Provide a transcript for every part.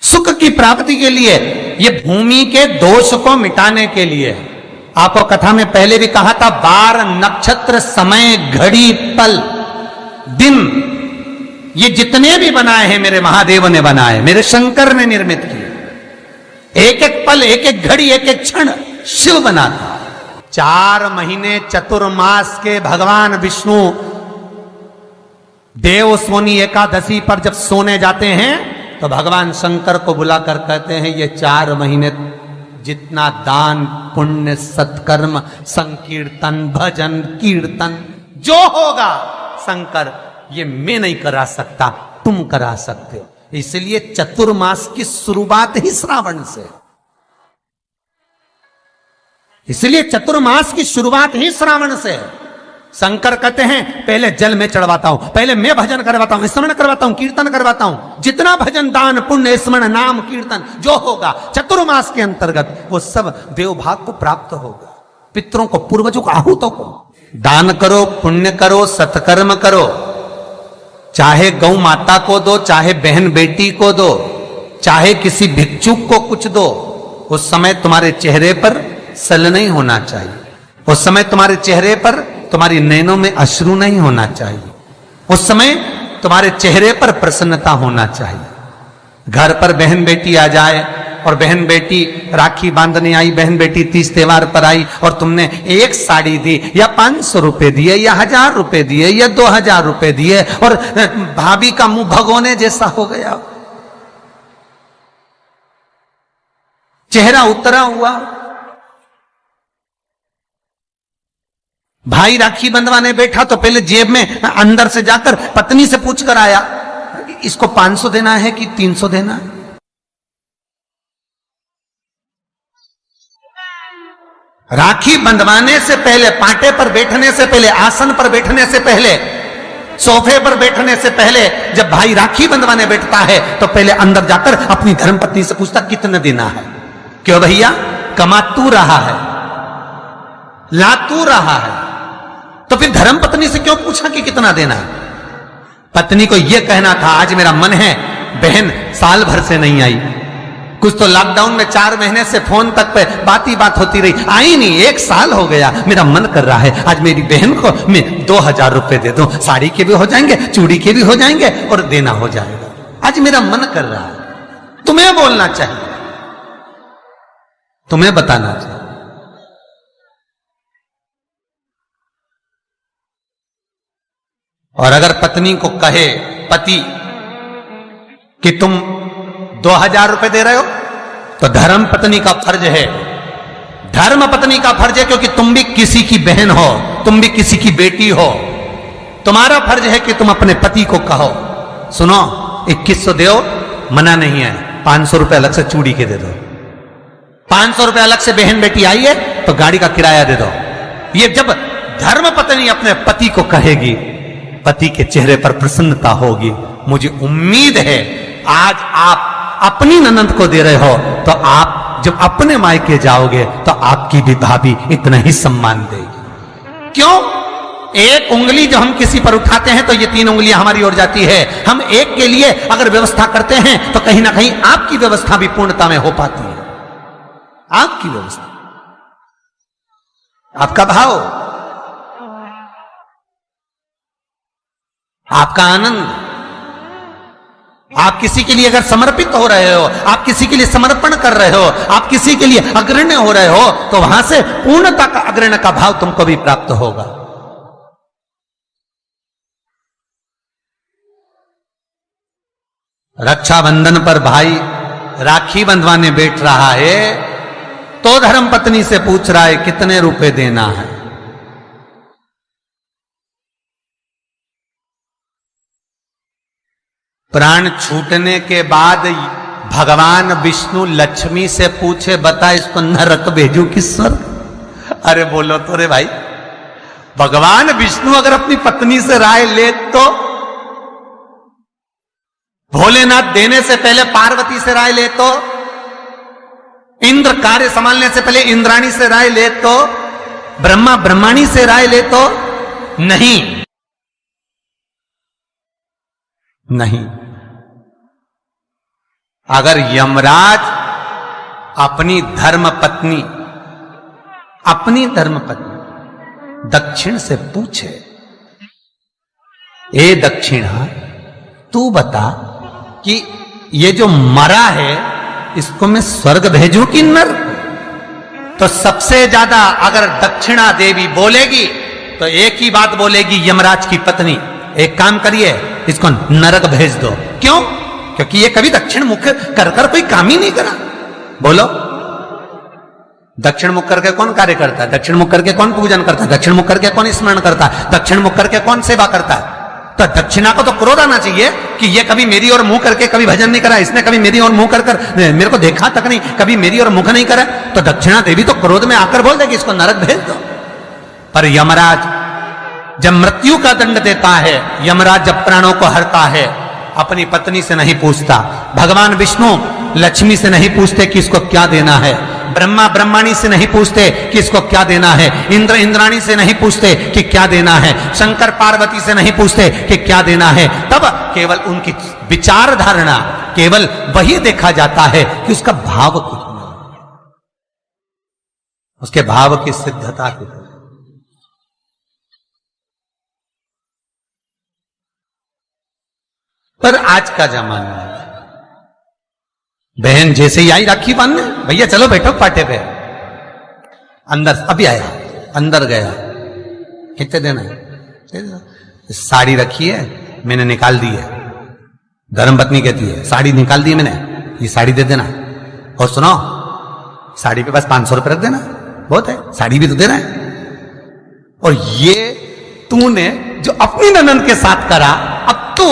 सुख की प्राप्ति के लिए, ये भूमि के दोष को मिटाने के लिए। आपको कथा में पहले भी कहा था, बार, नक्षत्र, समय, घड़ी, पल, दिन, ये जितने भी बनाए हैं मेरे महादेव ने बनाए, मेरे शंकर ने निर्मित किए। एक एक पल, एक एक घड़ी, एक एक क्षण शिव बना था। 4 महीने चतुर्मास के भगवान विष्णु देव सोनी एकादशी पर जब सोने जाते हैं तो भगवान शंकर को बुलाकर कहते हैं, ये 4 महीने जितना दान पुण्य सत्कर्म संकीर्तन भजन कीर्तन जो होगा शंकर, ये मैं नहीं करा सकता, तुम करा सकते हो। इसलिए चतुर्मास की शुरुआत ही श्रावण से, इसलिए चतुर्मास की शुरुआत ही श्रावण से। शंकर कहते हैं पहले जल में चढ़वाता हूं, पहले मैं भजन करवाता हूं, स्मरण करवाता हूं, कीर्तन करवाता हूं। जितना भजन दान पुण्य स्मरण नाम कीर्तन जो होगा चतुर्मास के अंतर्गत, वो सब देवभाग को प्राप्त होगा। पितरों को, पूर्वजों को, आहूतों को दान करो, पुण्य करो, सत्कर्म करो। चाहे गौ माता को दो, चाहे बहन बेटी को दो, चाहे किसी भिक्षुक को कुछ दो। उस समय तुम्हारे चेहरे पर सल नहीं होना चाहिए, उस समय तुम्हारे चेहरे पर, तुम्हारी नैनों में अश्रु नहीं होना चाहिए, उस समय तुम्हारे चेहरे पर प्रसन्नता होना चाहिए। घर पर बहन बेटी आ जाए और बहन बेटी राखी बांधने आई, बहन बेटी तीज त्योहार पर आई और तुमने एक साड़ी दी या 500 रुपए दिए या 1000 रुपए दिए या 2000 रुपए दिए और भाभी का मुंह भगोने जैसा हो गया, चेहरा उतरा हुआ। भाई राखी बंधवाने बैठा तो पहले जेब में अंदर से जाकर पत्नी से पूछ कर आया, इसको 500 देना है कि 300 देना है। राखी बंधवाने से पहले, पाटे पर बैठने से पहले, आसन पर बैठने से पहले, सोफे पर बैठने से पहले, जब भाई राखी बंधवाने बैठता है तो पहले अंदर जाकर अपनी धर्मपत्नी से पूछता कितना देना है। क्यों भैया, कमा तू रहा है, ला तू रहा है, तो फिर धर्मपत्नी से क्यों पूछा कि कितना देना है। पत्नी को यह कहना था, आज मेरा मन है, बहन साल भर से नहीं आई, कुछ तो लॉकडाउन में 4 महीने से फोन तक पे बात ही बात होती रही, आई नहीं, 1 साल हो गया, मेरा मन कर रहा है आज मेरी बहन को मैं 2000 रुपए दे दूं, साड़ी के भी हो जाएंगे, चूड़ी के भी हो जाएंगे और देना हो जाएगा, आज मेरा मन कर रहा है। तुम्हें बोलना चाहिए, तुम्हें बताना चाहिए। और अगर पत्नी को कहे पति कि तुम 2000 रुपए दे रहे हो, तो धर्म पत्नी का फर्ज है, धर्म पत्नी का फर्ज है, क्योंकि तुम भी किसी की बहन हो, तुम भी किसी की बेटी हो, तुम्हारा फर्ज है कि तुम अपने पति को कहो, सुनो 2100 दो, मना नहीं है, 500 रुपए अलग से चूड़ी के दे दो, 500 रुपए अलग से बहन बेटी आई है तो गाड़ी का किराया दे दो। ये जब धर्म पत्नी अपने पति को कहेगी, पति के चेहरे पर प्रसन्नता होगी। मुझे उम्मीद है आज आप अपनी ननंद को दे रहे हो, तो आप जब अपने मायके जाओगे तो आपकी भी भाभी इतना ही सम्मान देगी। क्यों? एक उंगली जो हम किसी पर उठाते हैं तो ये 3 उंगलियां हमारी ओर जाती है। हम एक के लिए अगर व्यवस्था करते हैं तो कहीं ना कहीं आपकी व्यवस्था भी पूर्णता में हो पाती है। आपकी व्यवस्था, आपका भाव, आपका आनंद, आप किसी के लिए अगर समर्पित हो रहे हो, आप किसी के लिए समर्पण कर रहे हो, आप किसी के लिए अग्रण्य हो रहे हो, तो वहां से पूर्णता का अग्रण्य का भाव तुमको भी प्राप्त होगा। रक्षाबंधन पर भाई राखी बंधवाने बैठ रहा है तो धर्मपत्नी से पूछ रहा है कितने रुपए देना है। प्राण छूटने के बाद भगवान विष्णु लक्ष्मी से पूछे, बता इसको नरक भेजू कि स्वर्ग? अरे बोलो तो रे भाई, भगवान विष्णु अगर अपनी पत्नी से राय ले तो, भोलेनाथ देने से पहले पार्वती से राय ले तो, इंद्र कार्य संभालने से पहले इंद्राणी से राय ले तो, ब्रह्मा ब्रह्माणी से राय ले तो नहीं, नहीं। अगर यमराज अपनी धर्मपत्नी दक्षिण से पूछे, ए दक्षिणा तू बता कि ये जो मरा है इसको मैं स्वर्ग भेजूं कि नरक? तो सबसे ज्यादा अगर दक्षिणा देवी बोलेगी तो एक ही बात बोलेगी यमराज की पत्नी, एक काम करिए इसको नरक भेज दो। क्यों? क्योंकि ये कभी दक्षिण मुख कर कोई काम ही नहीं करा। बोलो, दक्षिण मुख करके कौन कार्य करता है? दक्षिण मुख करके कौन पूजन करता है? दक्षिण मुख करके कौन स्मरण करता है? दक्षिण मुख करके कौन सेवा करता है? तो दक्षिणा को तो क्रोध आना चाहिए कि ये कभी मेरी ओर मुंह करके कभी भजन नहीं करा, इसने कभी मेरी ओर मुंह कर मेरे को देखा तक नहीं, कभी मेरी ओर मुख नहीं करा। तो दक्षिणा देवी तो क्रोध में आकर बोल देगी इसको नरक भेज दो। पर यमराज जब मृत्यु का दंड देता है, यमराज जब प्राणों को हरता है, अपनी पत्नी से नहीं पूछता, भगवान विष्णु लक्ष्मी से नहीं पूछते कि इसको क्या देना है, ब्रह्मा ब्रह्माणी से नहीं पूछते कि इसको क्या देना है, इंद्र इंद्राणी से नहीं पूछते कि क्या देना है, शंकर पार्वती से नहीं पूछते कि क्या देना है। तब केवल उनकी विचार धारणा, केवल वही देखा जाता है कि उसका भाव कितना, उसके भाव की सिद्धता कितनी। पर आज का जमाना है, बहन जैसे ही आई राखी बांधने, भैया चलो बैठो पाटे पे, अंदर अभी आया, अंदर गया, कितने देना है? साड़ी रखी है मैंने निकाल दी है, धर्मपत्नी कहती है साड़ी निकाल दी है मैंने, ये साड़ी दे देना। और सुनो, साड़ी पे बस 500 रुपए रख देना, बहुत है, साड़ी भी तो देना है। और ये तूने जो अपनी ननद के साथ करा, अब तू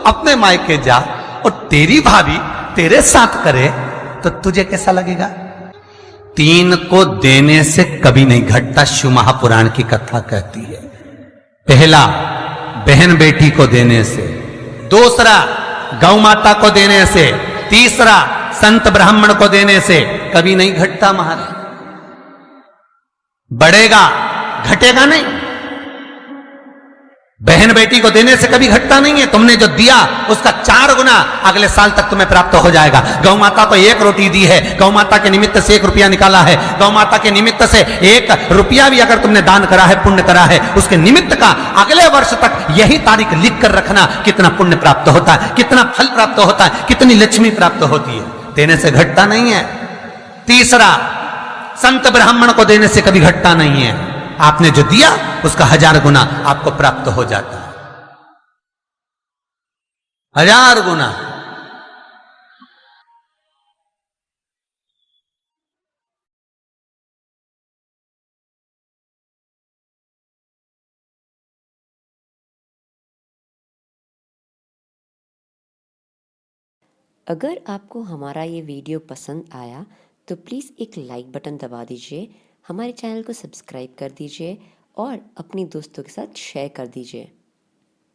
अपने मायके जा और तेरी भाभी तेरे साथ करे तो तुझे कैसा लगेगा? 3 को देने से कभी नहीं घटता, शिव महापुराण की कथा कहती है। पहला बहन बेटी को देने से, दूसरा गौ माता को देने से, तीसरा संत ब्राह्मण को देने से कभी नहीं घटता महाराज। बढ़ेगा, घटेगा नहीं। बहन बेटी को देने से कभी घटता नहीं है। तुमने जो दिया उसका 4 गुना अगले साल तक तुम्हें प्राप्त हो जाएगा। गौ माता को 1 रोटी दी है, गौ माता के निमित्त से 1 रुपया निकाला है, गौ माता के निमित्त से 1 रुपया भी अगर तुमने दान करा है, पुण्य करा है, उसके निमित्त का अगले वर्ष तक यही तारीख लिख कर रखना, कितना पुण्य प्राप्त होता है, कितना फल प्राप्त होता है, कितनी लक्ष्मी प्राप्त होती है। देने से घटता नहीं है। तीसरा, संत ब्राह्मण को देने से कभी घटता नहीं है। आपने जो दिया उसका 1000 गुना आपको प्राप्त हो जाता है, 1000 गुना। अगर आपको हमारा ये वीडियो पसंद आया तो प्लीज़ एक लाइक बटन दबा दीजिए, हमारे चैनल को सब्सक्राइब कर दीजिए और अपनी दोस्तों के साथ शेयर कर दीजिए।